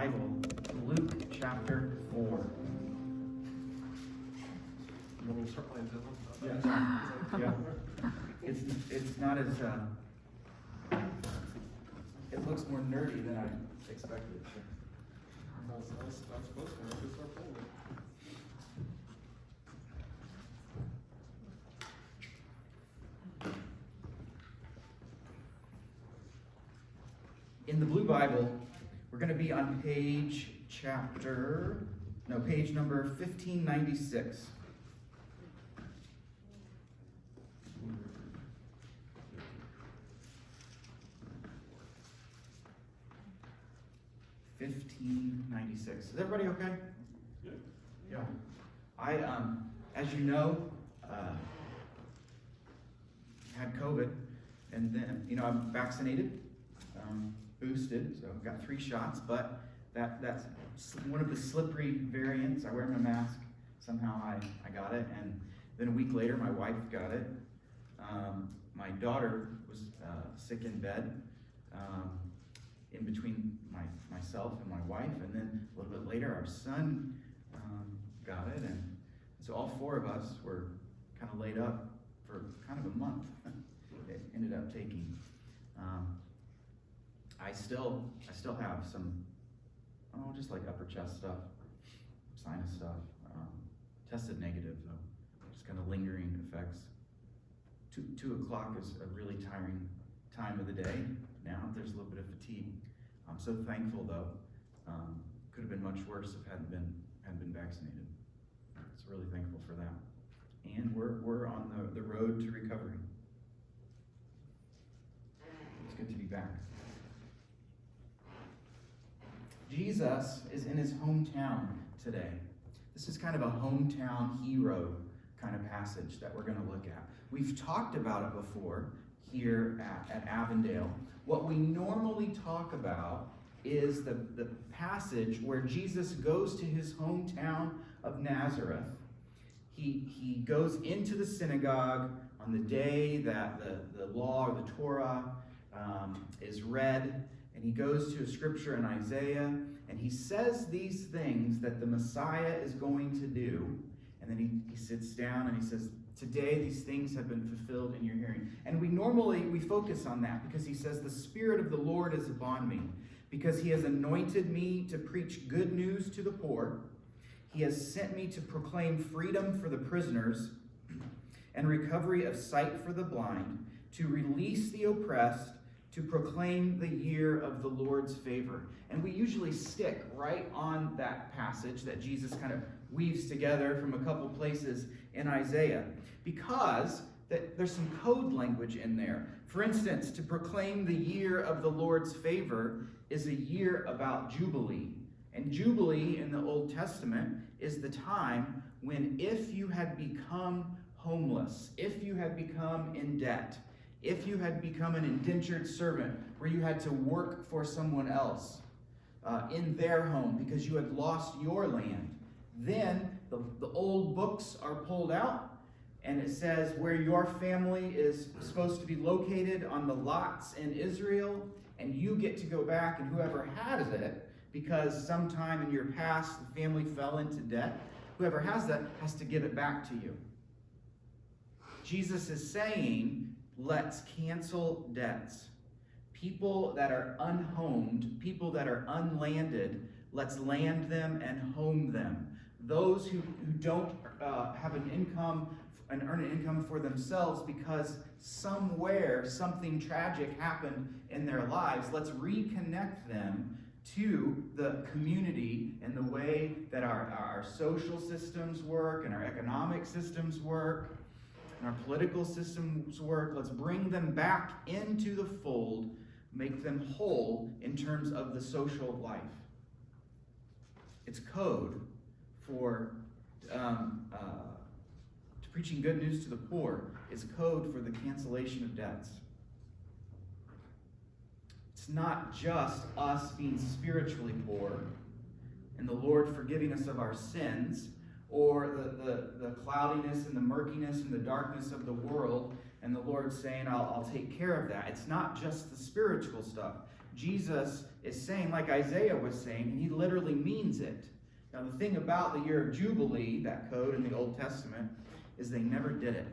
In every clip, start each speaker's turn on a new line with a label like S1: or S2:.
S1: Bible, Luke chapter 4.
S2: You want me to start playing Dylan?
S1: Yeah. It's not as, it looks more nerdy than I expected.
S2: I'm supposed to. I just start playing it.
S1: In the Blue Bible, we're going to be on page number 1596. Is everybody okay? Yeah. I, as you know, had COVID, and then, I'm vaccinated, boosted, so I've got 3 shots, but that's one of the slippery variants. I wear my mask. Somehow I got it, and then a week later, my wife got it. My daughter was sick in bed, in between myself and my wife, and then a little bit later, our son got it, and so all 4 of us were kind of laid up for kind of a month. It ended up taking. I still have some, just like upper chest stuff, sinus stuff. Tested negative though, just kind of lingering effects. 2 o'clock is a really tiring time of the day. Now there's a little bit of fatigue. I'm so thankful though. Could have been much worse if hadn't been vaccinated. So really thankful for that. And we're on the road to recovery. It's good to be back. Jesus is in his hometown today. This is kind of a hometown hero kind of passage that we're going to look at. We've talked about it before here at Avondale. What we normally talk about is the passage where Jesus goes to his hometown of Nazareth. He goes into the synagogue on the day that the law or the Torah is read, and he goes to a scripture in Isaiah, and he says these things that the Messiah is going to do, and then he sits down and he says, today these things have been fulfilled in your hearing. And we focus on that because he says, the Spirit of the Lord is upon me, because he has anointed me to preach good news to the poor. He has sent me to proclaim freedom for the prisoners and recovery of sight for the blind, to release the oppressed, to proclaim the year of the Lord's favor. And we usually stick right on that passage that Jesus kind of weaves together from a couple places in Isaiah, because there's some code language in there. For instance, to proclaim the year of the Lord's favor is a year about Jubilee. And Jubilee in the Old Testament is the time when, if you had become homeless, if you had become in debt, if you had become an indentured servant where you had to work for someone else in their home because you had lost your land, then the old books are pulled out, and it says where your family is supposed to be located on the lots in Israel, and you get to go back, and whoever has it, because sometime in your past the family fell into debt, whoever has that has to give it back to you. Jesus is saying, let's cancel debts. People that are unhomed, people that are unlanded, let's land them and home them. Those who don't have an income and earn an income for themselves because somewhere something tragic happened in their lives, let's reconnect them to the community and the way that our social systems work and our economic systems work and our political systems work. Let's bring them back into the fold, make them whole in terms of the social life. It's code for preaching good news to the poor. It's code for the cancellation of debts. It's not just us being spiritually poor and the Lord forgiving us of our sins, or the cloudiness and the murkiness and the darkness of the world, and the Lord saying, I'll take care of that. It's not just the spiritual stuff. Jesus is saying, like Isaiah was saying, and he literally means it. Now, the thing about the year of Jubilee, that code in the Old Testament, is they never did it.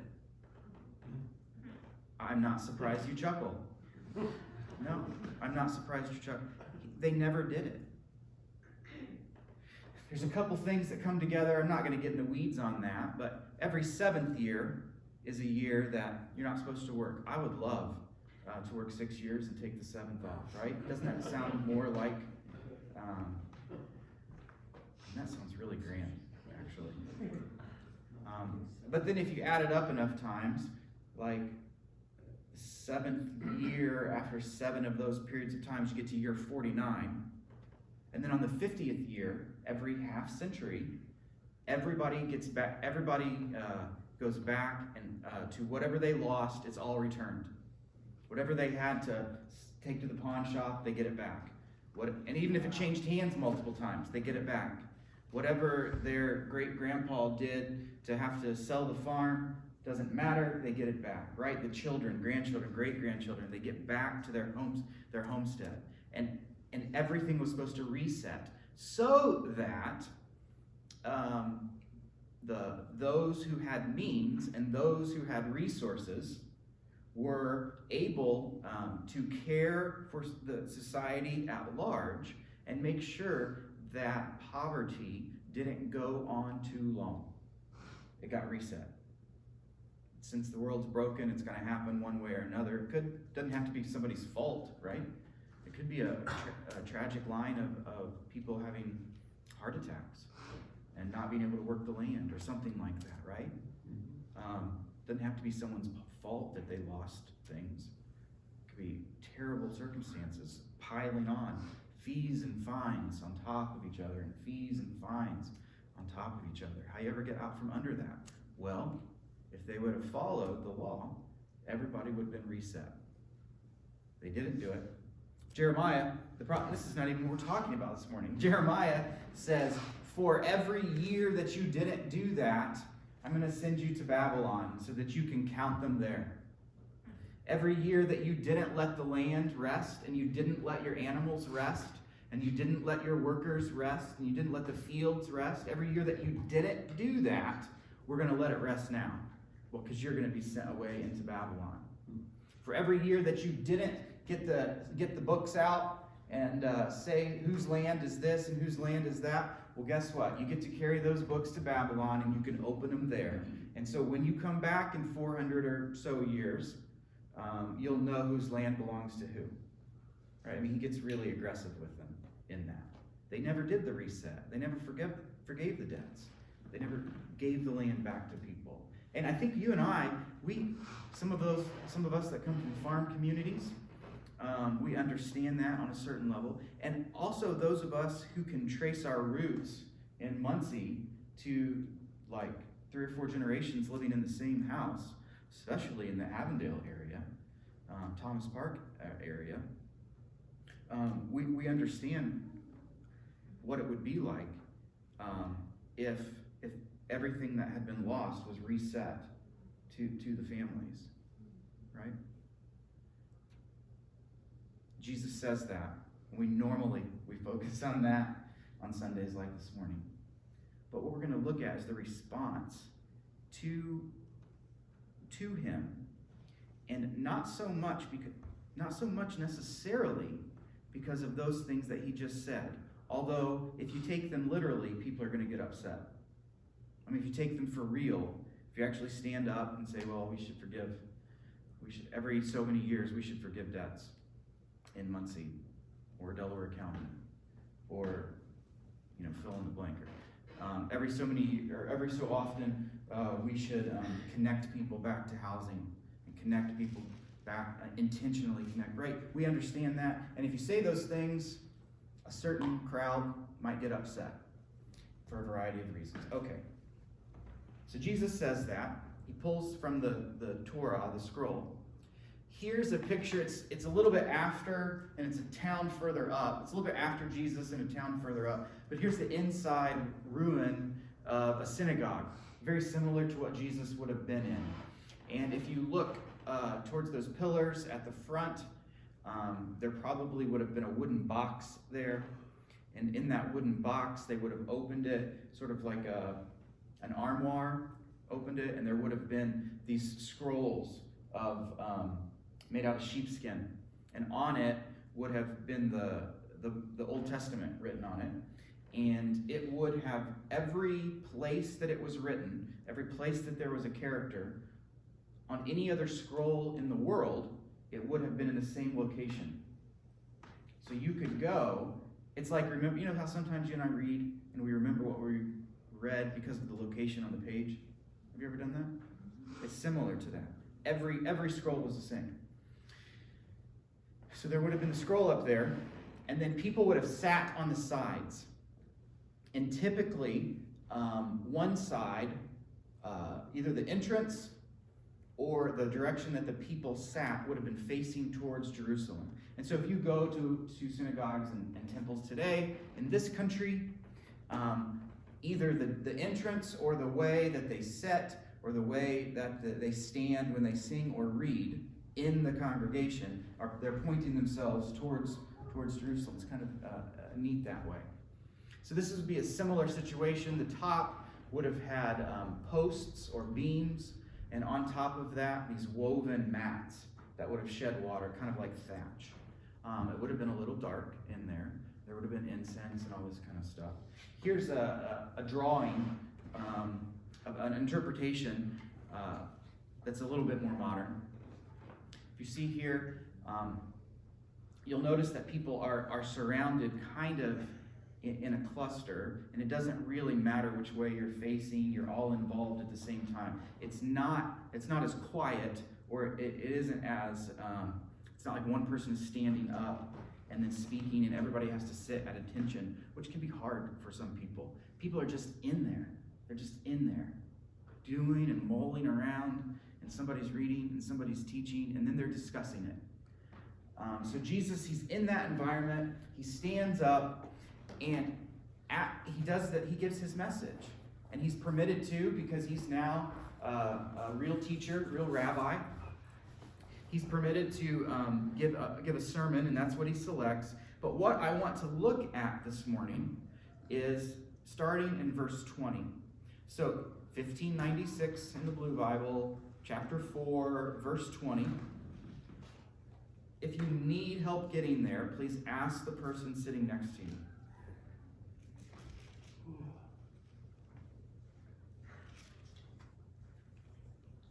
S1: I'm not surprised you chuckle. No, I'm not surprised you chuckle. They never did it. There's a couple things that come together. I'm not going to get in the weeds on that, but every 7th year is a year that you're not supposed to work. I would love to work 6 years and take the 7th off, right? Doesn't that sound more like, that sounds really grand, actually. But then if you add it up enough times, like 7th year, after 7 of those periods of times, you get to year 49. And then on the 50th year, every half century, everybody gets back, everybody goes back and to whatever they lost, it's all returned. Whatever they had to take to the pawn shop, they get it back. And even if it changed hands multiple times, they get it back. Whatever their great-grandpa did to have to sell the farm, doesn't matter, they get it back, right? The children, grandchildren, great-grandchildren, they get back to their homes, their homestead. And everything was supposed to reset so that those who had means and those who had resources were able to care for the society at large and make sure that poverty didn't go on too long. It got reset. Since the world's broken, it's going to happen one way or another. Doesn't have to be somebody's fault, right? It could be a tragic line of people having heart attacks and not being able to work the land or something like that, right? Doesn't have to be someone's fault that they lost things. It could be terrible circumstances piling on, fees and fines on top of each other, and fees and fines on top of each other. How you ever get out from under that? Well, if they would have followed the law, everybody would have been reset. They didn't do it. Jeremiah, this is not even what we're talking about this morning. Jeremiah says, for every year that you didn't do that, I'm going to send you to Babylon so that you can count them there. Every year that you didn't let the land rest, and you didn't let your animals rest, and you didn't let your workers rest, and you didn't let the fields rest, every year that you didn't do that, we're going to let it rest now. Well, because you're going to be sent away into Babylon. For every year that you didn't get the books out and say whose land is this and whose land is that, well, guess what? You get to carry those books to Babylon, and you can open them there. And so when you come back in 400 or so years, you'll know whose land belongs to who. Right? I mean, he gets really aggressive with them in that. They never did the reset. They never forgave the debts. They never gave the land back to people. And I think you and I, some of us that come from farm communities, we understand that on a certain level. And also those of us who can trace our roots in Muncie to like 3 or 4 generations living in the same house, especially in the Avondale area, Thomas Park area, we understand what it would be like if everything that had been lost was reset to the families, right? Jesus says that. We focus on that on Sundays like this morning. But what we're going to look at is the response to him, and not so much necessarily because of those things that he just said. Although, if you take them literally, people are going to get upset. I mean, if you take them for real, if you actually stand up and say, well, every so many years, we should forgive debts in Muncie, or Delaware County, or, fill in the blank. Every so often, we should connect people back to housing, and connect people back, intentionally connect, right? We understand that, and if you say those things, a certain crowd might get upset for a variety of reasons. Okay. So Jesus says that. He pulls from the Torah, the scroll. Here's a picture. It's a little bit after, and it's a town further up. It's a little bit after Jesus in a town further up. But here's the inside ruin of a synagogue, very similar to what Jesus would have been in. And if you look towards those pillars at the front, There probably would have been a wooden box there. And in that wooden box, they would have opened it sort of like an armoire, opened it, and there would have been these scrolls of made out of sheepskin. And on it would have been the Old Testament written on it. And it would have every place that it was written, every place that there was a character, on any other scroll in the world, it would have been in the same location. So you could go, it's like, remember, you know how sometimes you and I read and we remember what we read because of the location on the page? Have you ever done that? It's similar to that. Every scroll was the same. So there would have been a scroll up there, and then people would have sat on the sides. And typically, one side, either the entrance or the direction that the people sat would have been facing towards Jerusalem. And so if you go to synagogues and temples today in this country, either the entrance or the way that they sit or the way that they stand when they sing or read in the congregation, they're pointing themselves towards Jerusalem. It's kind of neat that way. So this would be a similar situation. The top would have had posts or beams, and on top of that, these woven mats that would have shed water, kind of like thatch. It would have been a little dark in there. There would have been incense and all this kind of stuff. Here's a drawing of an interpretation that's a little bit more modern. If you see here, you'll notice that people are surrounded kind of in a cluster, and it doesn't really matter which way you're facing. You're all involved at the same time. It's not as quiet, or it isn't as it's not like one person is standing up and then speaking and everybody has to sit at attention, which can be hard for some people. People are just in there. They're just in there doing and mulling around, and somebody's reading and somebody's teaching, and then they're discussing it. So Jesus, he's in that environment. He stands up, and he does that. He gives his message, and he's permitted to because he's now a real teacher, real rabbi. He's permitted to give a sermon, and that's what he selects. But what I want to look at this morning is starting in verse 20. So 1596 in the Blue Bible, chapter 4, verse 20. If you need help getting there, please ask the person sitting next to you.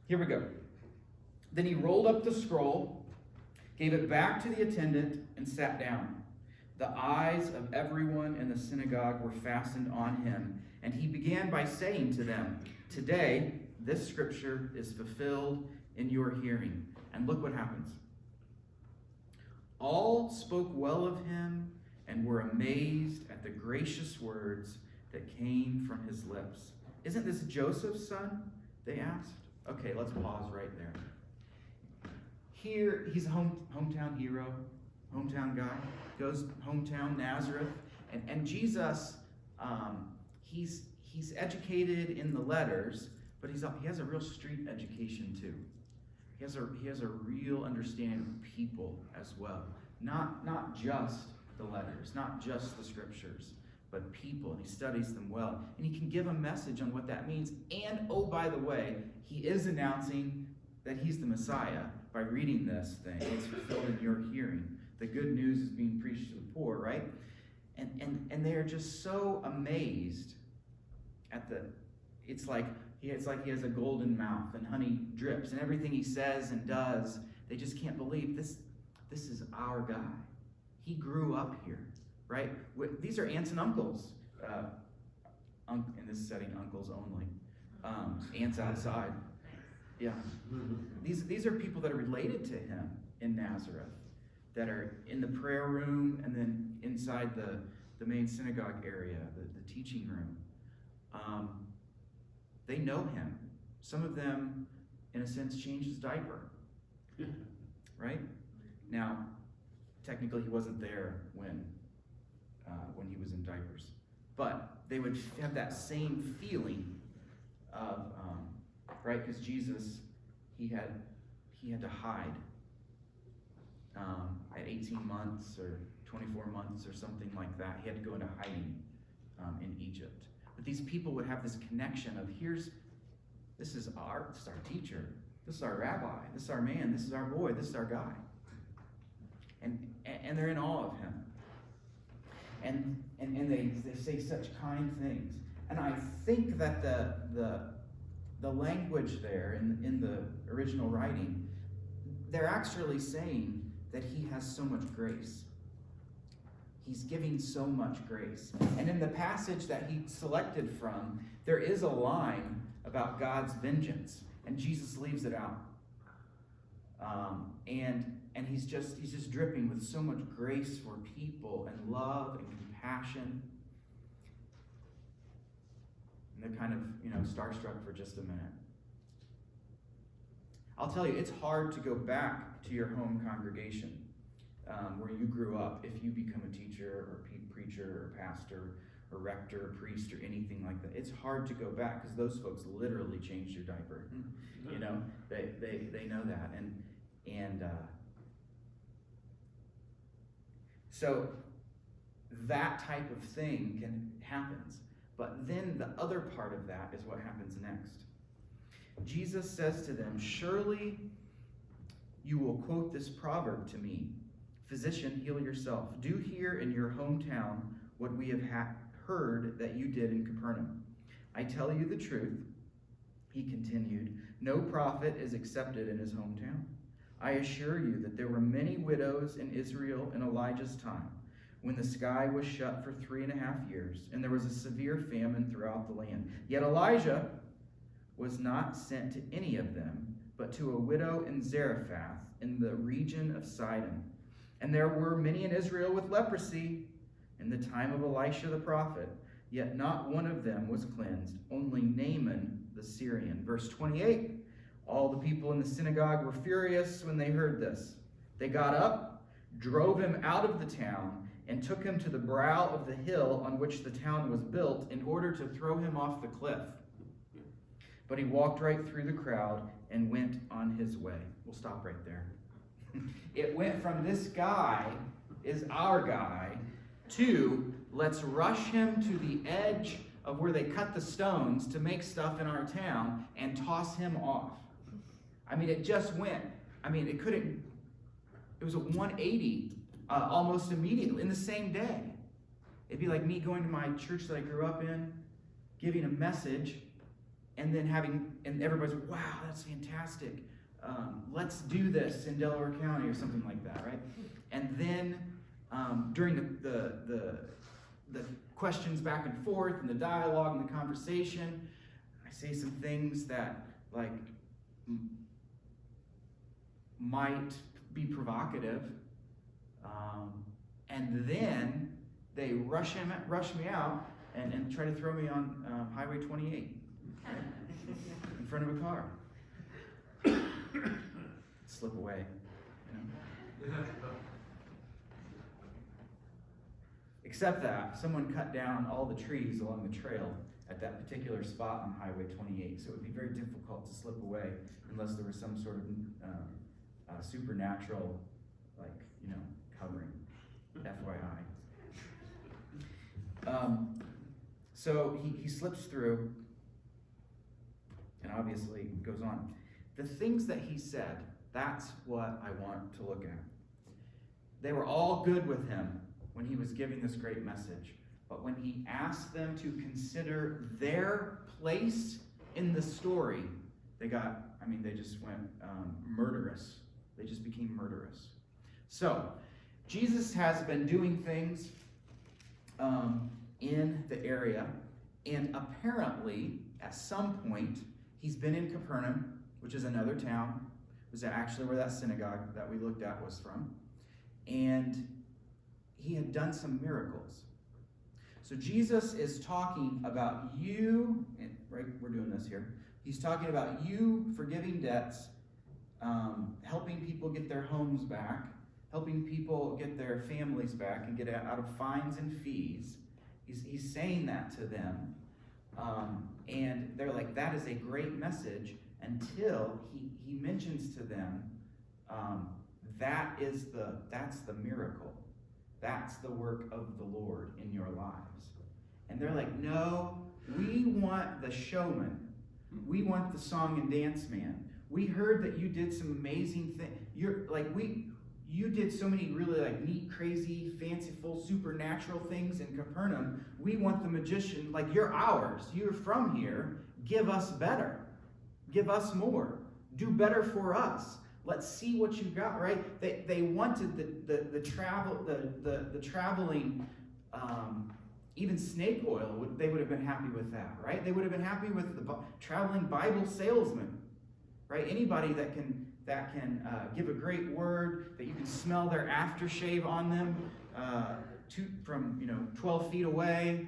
S1: Here we go. Then he rolled up the scroll, gave it back to the attendant, and sat down. The eyes of everyone in the synagogue were fastened on him, and he began by saying to them, "Today, this scripture is fulfilled in your hearing." And look what happens. All spoke well of him and were amazed at the gracious words that came from his lips. "Isn't this Joseph's son?" they asked. Okay, let's pause right there. Here, he's a hometown hero, hometown guy, goes hometown, Nazareth. And Jesus, he's educated in the letters, but he has a real street education too. He has a real understanding of people as well. Not just the letters, not just the scriptures, but people, and he studies them well. And he can give a message on what that means. And, oh, by the way, he is announcing that he's the Messiah by reading this thing. It's fulfilled in your hearing. The good news is being preached to the poor, right? And they are just so amazed at it's like he has a golden mouth and honey drips, and everything he says and does, they just can't believe this is our guy. He grew up here, right? These are aunts and uncles. In this setting, uncles only. Aunts outside. Yeah. These are people that are related to him in Nazareth, that are in the prayer room and then inside the main synagogue area, the teaching room. They know him. Some of them, in a sense, changed his diaper. Right? Now, technically he wasn't there when he was in diapers. But they would have that same feeling of, right? Because Jesus, he had to hide at 18 months or 24 months or something like that. He had to go into hiding in Egypt. But these people would have this connection of this is our teacher, this is our rabbi, this is our man, this is our boy, this is our guy. And they're in awe of him. And they say such kind things. And I think that the language there in the original writing, they're actually saying that he has so much grace. He's giving so much grace. And in the passage that he selected from, there is a line about God's vengeance, and Jesus leaves it out. And he's just dripping with so much grace for people and love and compassion. And they're kind of, starstruck for just a minute. I'll tell you, it's hard to go back to your home congregation where you grew up if you become a teacher or preacher or pastor or rector or priest or anything like that. It's hard to go back because those folks literally changed your diaper. They know that. And so that type of thing happens. But then the other part of that is what happens next. Jesus says to them, "Surely you will quote this proverb to me, 'Physician, heal yourself. Do here in your hometown what we have heard that you did in Capernaum. I tell you the truth," he continued, "no prophet is accepted in his hometown. I assure you that there were many widows in Israel in Elijah's time, when the sky was shut for 3.5 years, and there was a severe famine throughout the land. Yet Elijah was not sent to any of them, but to a widow in Zarephath in the region of Sidon. And there were many in Israel with leprosy in the time of Elisha the prophet, yet not one of them was cleansed, only Naaman the Syrian." Verse 28, "All the people in the synagogue were furious when they heard this. They got up, drove him out of the town, and took him to the brow of the hill on which the town was built in order to throw him off the cliff. But he walked right through the crowd and went on his way." We'll stop right there. It went from this guy is our guy to let's rush him to the edge of where they cut the stones to make stuff in our town and toss him off. I mean, it just went. I mean, it was a 180 almost immediately in the same day. It'd be like me going to my church that I grew up in, giving a message, and then and everybody's, "Wow, that's fantastic. Let's do this in Delaware County," or something like that, right? And then during the questions back and forth and the dialogue and the conversation, I say some things that like might be provocative, and then they rush me out and try to throw me on Highway 28, right? In front of a car. Slip away, Except that someone cut down all the trees along the trail at that particular spot on Highway 28, so it would be very difficult to slip away unless there was some sort of supernatural, covering. FYI. So he slips through, and obviously goes on. The things that he said, that's what I want to look at. They were all good with him when he was giving this great message. But when he asked them to consider their place in the story, they just went murderous. They just became murderous. So, Jesus has been doing things in the area, and apparently, at some point, he's been in Capernaum, which is another town. It was actually where that synagogue that we looked at was from. And he had done some miracles. So Jesus is talking about you, and right, we're doing this here. He's talking about you forgiving debts, helping people get their homes back, helping people get their families back and get out of fines and fees. He's saying that to them. And they're like, that is a great message, until he mentions to them that's the miracle. That's the work of the Lord in your lives. And they're like, no, we want the showman. We want the song and dance man. We heard that you did some amazing things. You did so many really like neat, crazy, fanciful, supernatural things in Capernaum. We want the magician, like you're ours. You're from here. Give us better. Give us more. Do better for us. Let's see what you got, right? They wanted the traveling, even snake oil. They would have been happy with that, right? They would have been happy with the traveling Bible salesman, right? Anybody that can give a great word, that you can smell their aftershave on them from 12 feet away.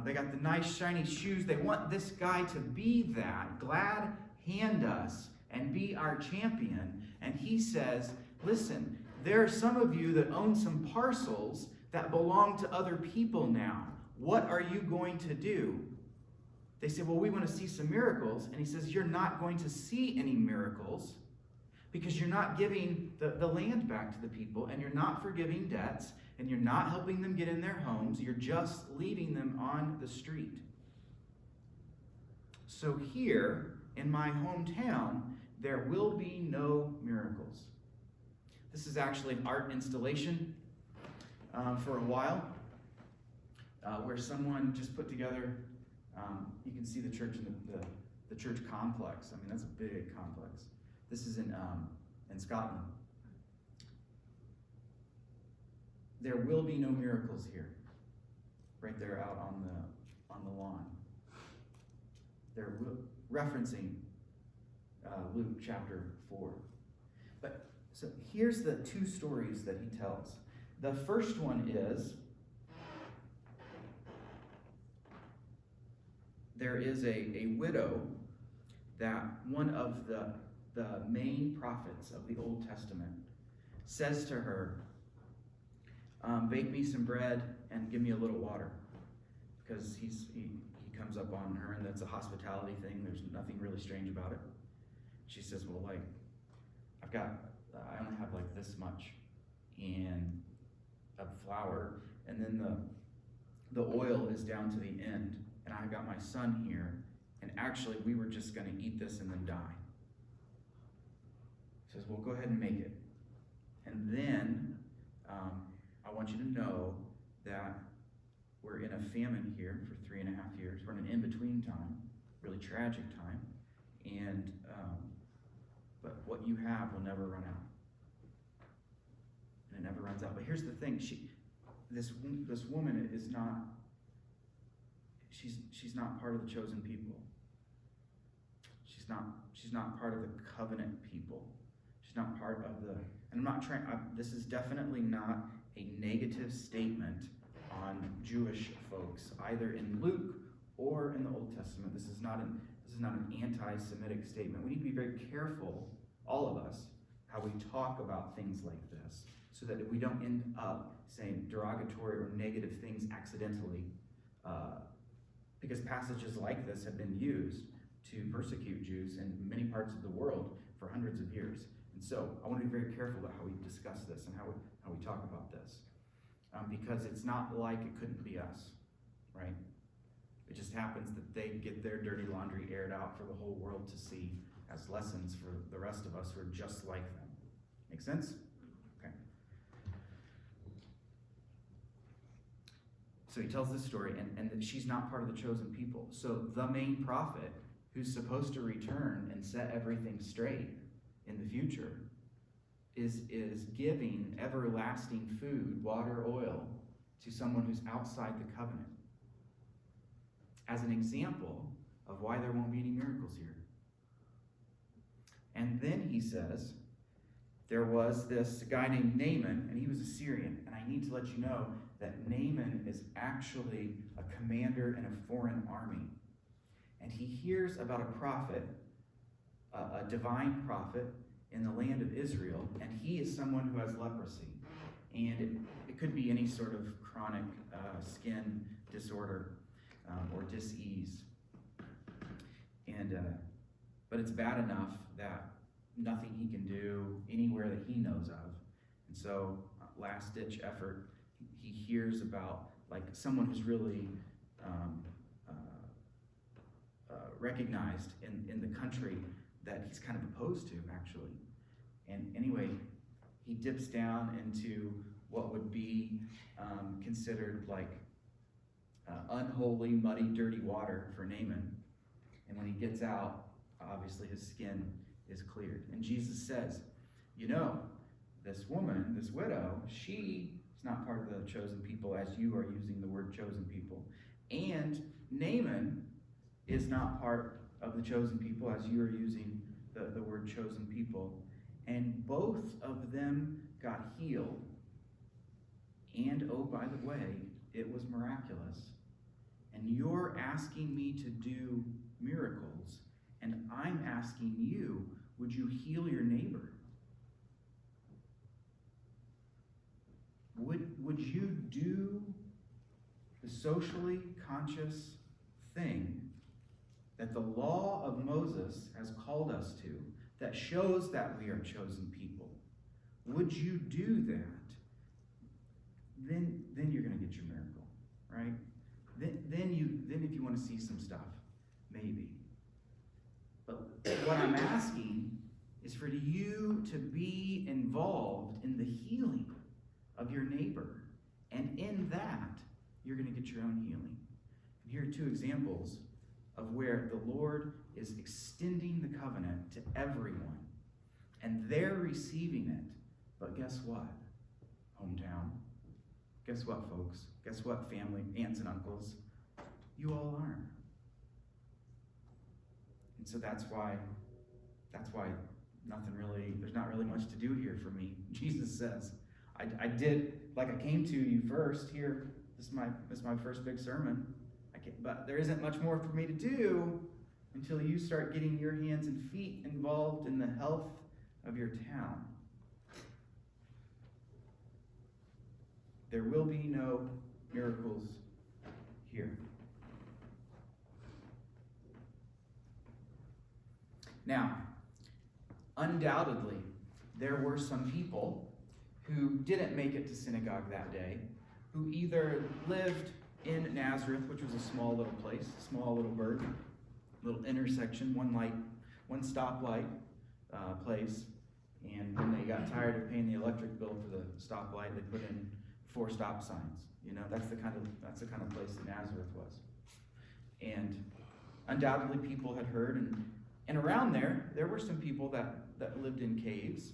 S1: They got the nice shiny shoes. They want this guy to be that. Glad hand us and be our champion. And he says, listen, there are some of you that own some parcels that belong to other people now. What are you going to do? They say, well, we want to see some miracles. And he says, you're not going to see any miracles because you're not giving the land back to the people, and you're not forgiving debts, and you're not helping them get in their homes. You're just leaving them on the street. So here in my hometown, there will be no miracles. This is actually an art installation for a while where someone just put together, you can see the church in the church complex. I mean, that's a big complex. This is in Scotland. There will be no miracles here. Right there out on the lawn. They're referencing Luke chapter 4. But so here's the two stories that he tells. The first one is there is a widow that one of the main prophets of the Old Testament says to her, bake me some bread and give me a little water. Because he comes up on her, and that's a hospitality thing. There's nothing really strange about it. She says, well, like, I only have like this much of flour, and then the oil is down to the end, and I got my son here, and actually we were just going to eat this and then die. He says, well, go ahead and make it. And then I want you to know that we're in a famine here for 3.5 years. We're in an in-between time, really tragic time, and but what you have will never run out, and it never runs out. But here's the thing: this woman is not. She's not part of the chosen people. She's not part of the covenant people. She's not part of the. And I'm not trying. This is definitely not a negative statement on Jewish folks, either in Luke or in the Old Testament. This is not an anti-Semitic statement. We need to be very careful, all of us, how we talk about things like this, so that we don't end up saying derogatory or negative things accidentally, because passages like this have been used to persecute Jews in many parts of the world for hundreds of years. And so I want to be very careful about how we discuss this and how we talk about this, because it's not like it couldn't be us, right? It just happens that they get their dirty laundry aired out for the whole world to see as lessons for the rest of us who are just like them. Make sense? Okay. So he tells this story, and that she's not part of the chosen people. So the main prophet, who's supposed to return and set everything straight in the future, is giving everlasting food, water, oil, to someone who's outside the covenant, as an example of why there won't be any miracles here. And then he says, there was this guy named Naaman, and he was a Syrian. And I need to let you know that Naaman is actually a commander in a foreign army. And he hears about a prophet, a divine prophet in the land of Israel, and he is someone who has leprosy. And it could be any sort of chronic skin disorder or dis-ease. And but it's bad enough that nothing he can do anywhere that he knows of. And so, last ditch effort, he hears about like someone who's really recognized in the country that he's kind of opposed to, actually. And anyway, he dips down into what would be considered like unholy, muddy, dirty water for Naaman. And when he gets out, obviously his skin is cleared. And Jesus says, you know, this woman, this widow, she is not part of the chosen people as you are using the word chosen people. And Naaman is not part of the chosen people as you are using the word chosen people. And both of them got healed. And oh, by the way, it was miraculous. And you're asking me to do miracles, and I'm asking you, would you heal your neighbor? Would you do the socially conscious thing that the law of Moses has called us to, that shows that we are chosen people? Would you do that? Then you're going to get your miracle, right? Then if you want to see some stuff, maybe. But what I'm asking is for you to be involved in the healing of your neighbor. And in that, you're going to get your own healing. And here are two examples of where the Lord is extending the covenant to everyone. And they're receiving it. But guess what? Hometown. Guess what, folks? Guess what, family, aunts and uncles? You all aren't. And so that's why there's not really much to do here for me. Jesus says, I did, like I came to you first here. This is my first big sermon. But there isn't much more for me to do until you start getting your hands and feet involved in the health of your town. There will be no miracles here. Now, undoubtedly, there were some people who didn't make it to synagogue that day, who either lived in Nazareth, which was a small little place, small little burg, little intersection, one stoplight place, and when they got tired of paying the electric bill for the stoplight, they put in 4 stop signs. You know, that's the kind of place that Nazareth was. And undoubtedly people had heard, and around there were some people that lived in caves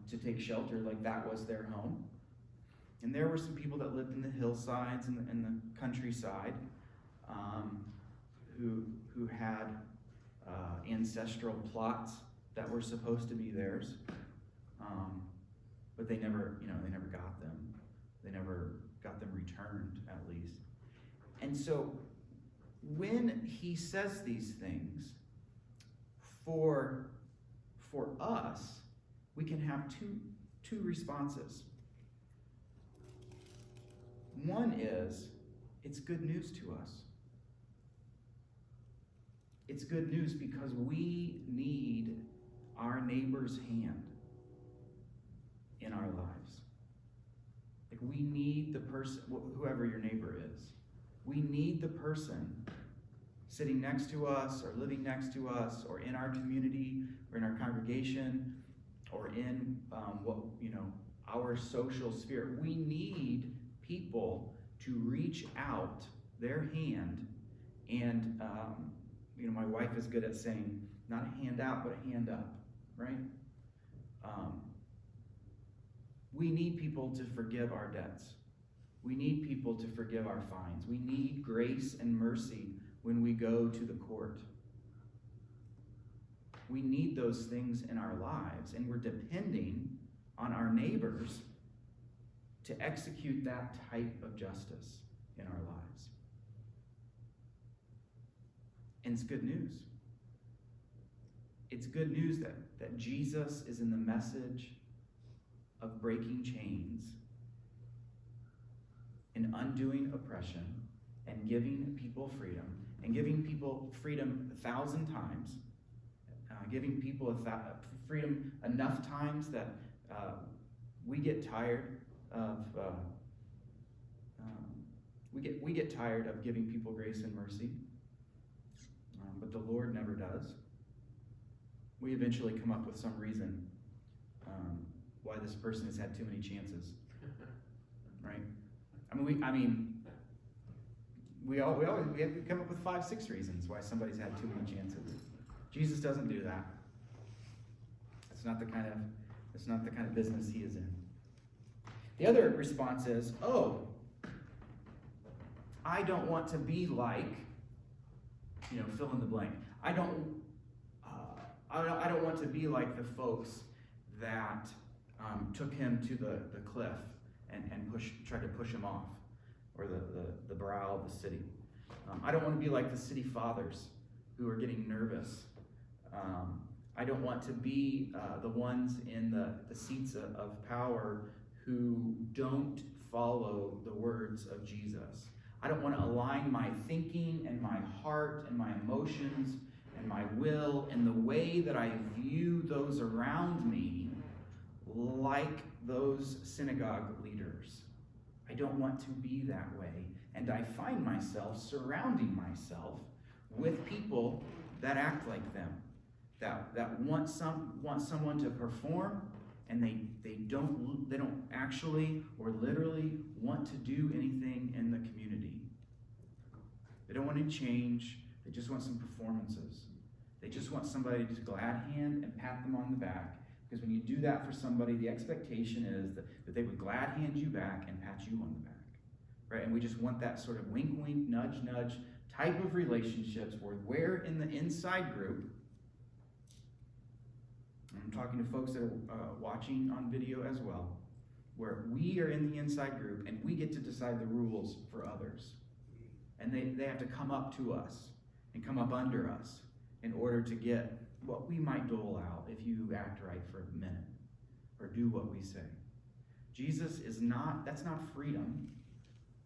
S1: to take shelter, like that was their home. And there were some people that lived in the hillsides and the countryside who had ancestral plots that were supposed to be theirs, but they never got them. They never got them returned, at least. And so when he says these things, for us, we can have two responses. One is, it's good news to us. It's good news because we need our neighbor's hand in our lives. Like we need the person, whoever your neighbor is. We need the person sitting next to us or living next to us or in our community or in our congregation or in our social sphere. We need people to reach out their hand and my wife is good at saying not a hand out but a hand up, right? We need people to forgive our debts. We need people to forgive our fines. We need grace and mercy when we go to the court. We need those things in our lives, and we're depending on our neighbors to execute that type of justice in our lives. And it's good news. It's good news that Jesus is in the message of breaking chains and undoing oppression and giving people freedom 1,000 times, giving people freedom enough times that we get tired of we get tired of giving people grace and mercy, but the Lord never does. We eventually come up with some reason why this person has had too many chances, right? We have to come up with 5-6 reasons why somebody's had too many chances. Jesus doesn't do that. It's not the kind of business he is in. The other response is, oh, I don't want to be like, fill in the blank. I don't want to be like the folks that took him to the cliff and tried to push him off, or the brow of the city. I don't want to be like the city fathers who are getting nervous. I don't want to be the ones in the seats of power who don't follow the words of Jesus. I don't want to align my thinking and my heart and my emotions and my will and the way that I view those around me like those synagogue leaders. I don't want to be that way. And I find myself surrounding myself with people that act like them, that want someone to perform, and they don't actually or literally want to do anything in the community. They don't want to change. They just want some performances. They just want somebody to glad hand and pat them on the back. Because when you do that for somebody, the expectation is that they would glad hand you back and pat you on the back. Right? And we just want that sort of wink, wink, nudge, nudge type of relationships where we're in the inside group. I'm talking to folks that are watching on video as well, where we are in the inside group and we get to decide the rules for others. And they have to come up to us and come up under us in order to get what we might dole out if you act right for a minute or do what we say. Jesus is not, that's not freedom.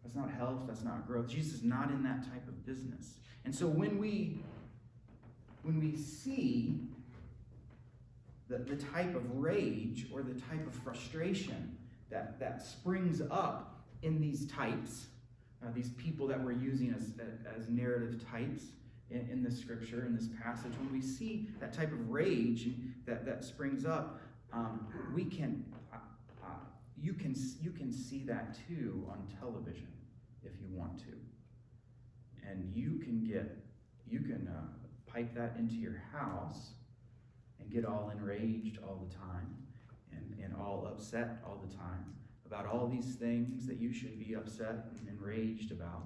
S1: That's not health. That's not growth. Jesus is not in that type of business. And so when we see the type of rage or the type of frustration that springs up in these types, these people that we're using as narrative types in the scripture, in this passage, when we see that type of rage that springs up, you can see that too on television if you want to, and you can pipe that into your house and get all enraged all the time and all upset all the time about all these things that you should be upset and enraged about.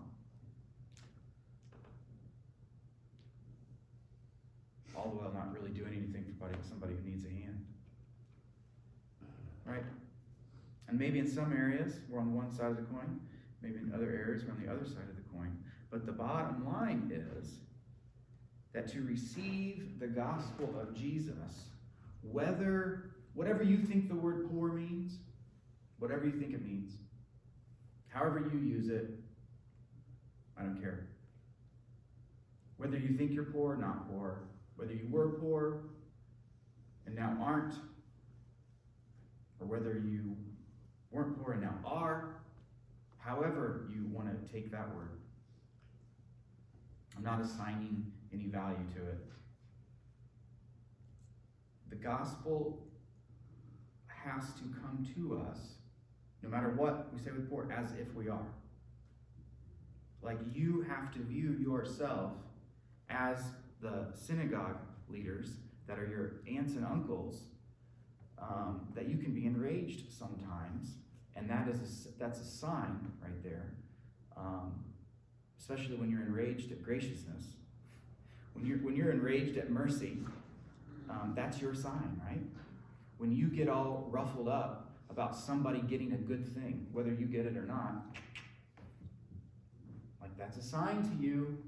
S1: All the while not really doing anything for somebody who needs a hand. Right? And maybe in some areas we're on one side of the coin, maybe in other areas we're on the other side of the coin. But the bottom line is that to receive the gospel of Jesus, whatever you think the word poor means, whatever you think it means, however you use it, I don't care. Whether you think you're poor or not poor, whether you were poor and now aren't, or whether you weren't poor and now are, however you want to take that word. I'm not assigning any value to it. The gospel has to come to us, no matter what we say with poor, as if we are. Like you have to view yourself as the synagogue leaders that are your aunts and uncles, that you can be enraged sometimes, and that's a sign right there. Especially when you're enraged at graciousness. When you're enraged at mercy, that's your sign, right? When you get all ruffled up about somebody getting a good thing, whether you get it or not, like that's a sign to you.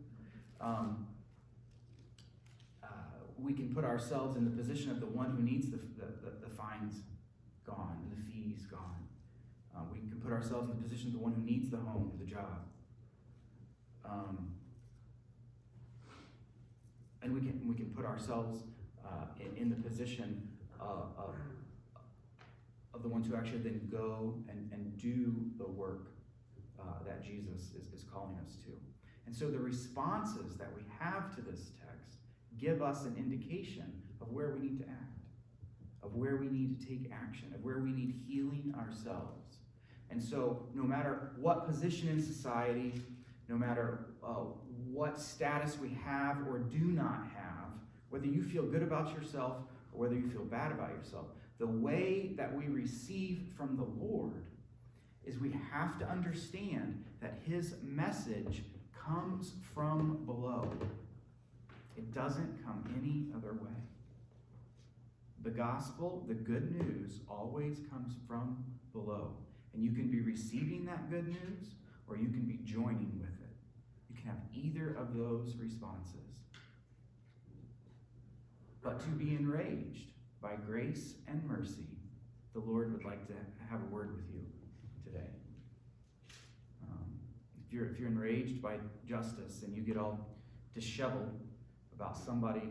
S1: We can put ourselves in the position of the one who needs the fines gone and the fees gone. We can put ourselves in the position of the one who needs the home, the job. And we can put ourselves in the position of the ones who actually then go and do the work that Jesus is calling us to. And so the responses that we have to this text give us an indication of where we need to act, of where we need to take action, of where we need healing ourselves. And so no matter what position in society, no matter what status we have or do not have, whether you feel good about yourself or whether you feel bad about yourself, the way that we receive from the Lord is we have to understand that his message comes from below. It doesn't come any other way. The gospel, the good news, always comes from below. And you can be receiving that good news, or you can be joining with it. You can have either of those responses. But to be enraged by grace and mercy, the Lord would like to have a word with you today. If you're enraged by justice and you get all disheveled about somebody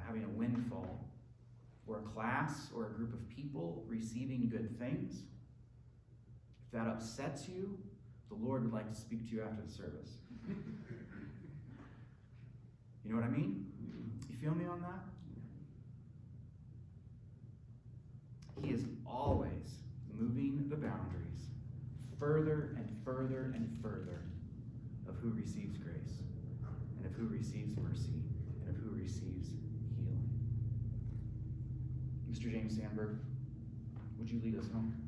S1: having a windfall, or a class or a group of people receiving good things, if that upsets you, the Lord would like to speak to you after the service. You know what I mean? You feel me on that? He is always moving the boundaries further and further and further of who receives grace, and of who receives mercy, and of who receives healing. Mr. James Sandberg, would you lead us home?